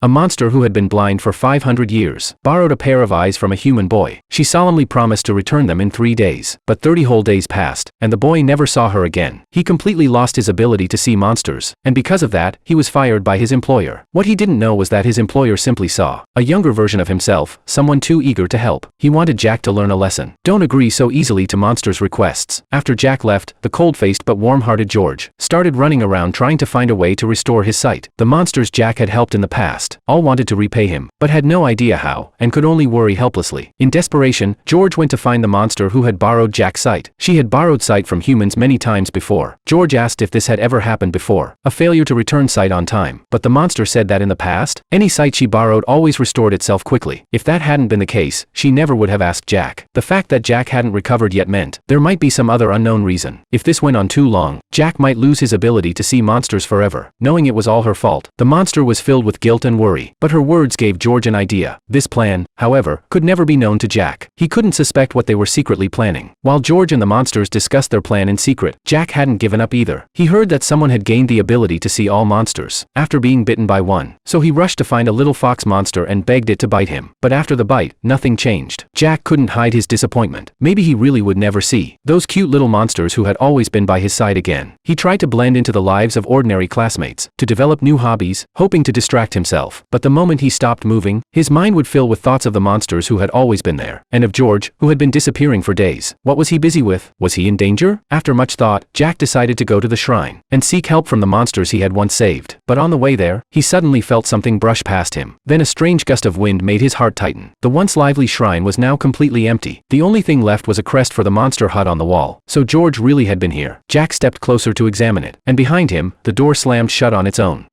A monster who had been blind for 500 years borrowed a pair of eyes from a human boy. She solemnly promised to return them in 3 days. But 30 whole days passed, and the boy never saw her again. He completely lost his ability to see monsters, and because of that, he was fired by his employer. What he didn't know was that his employer simply saw a younger version of himself, someone too eager to help. He wanted Jack to learn a lesson. Don't agree so easily to monsters' requests. After Jack left, the cold-faced but warm-hearted George started running around trying to find a way to restore his sight. The monsters Jack had helped in the past all wanted to repay him, but had no idea how, and could only worry helplessly. In desperation, George went to find the monster who had borrowed Jack's sight. She had borrowed sight from humans many times before. George asked if this had ever happened before, a failure to return sight on time. But the monster said that in the past, any sight she borrowed always restored itself quickly. If that hadn't been the case, she never would have asked Jack. The fact that Jack hadn't recovered yet meant there might be some other unknown reason. If this went on too long, Jack might lose his ability to see monsters forever. Knowing it was all her fault, the monster was filled with guilt and worry. But her words gave George an idea. This plan, however, could never be known to Jack. He couldn't suspect what they were secretly planning. While George and the monsters discussed their plan in secret, Jack hadn't given up either. He heard that someone had gained the ability to see all monsters after being bitten by one. So he rushed to find a little fox monster and begged it to bite him. But after the bite, nothing changed. Jack couldn't hide his disappointment. Maybe he really would never see those cute little monsters who had always been by his side again. He tried to blend into the lives of ordinary classmates, to develop new hobbies, hoping to distract himself. But the moment he stopped moving, his mind would fill with thoughts of the monsters who had always been there, and of George, who had been disappearing for days. What was he busy with? Was he in danger? After much thought, Jack decided to go to the shrine and seek help from the monsters he had once saved. But on the way there, he suddenly felt something brush past him. Then a strange gust of wind made his heart tighten. The once lively shrine was now completely empty. The only thing left was a crest for the monster hut on the wall. So George really had been here. Jack stepped closer to examine it, and behind him, the door slammed shut on its own.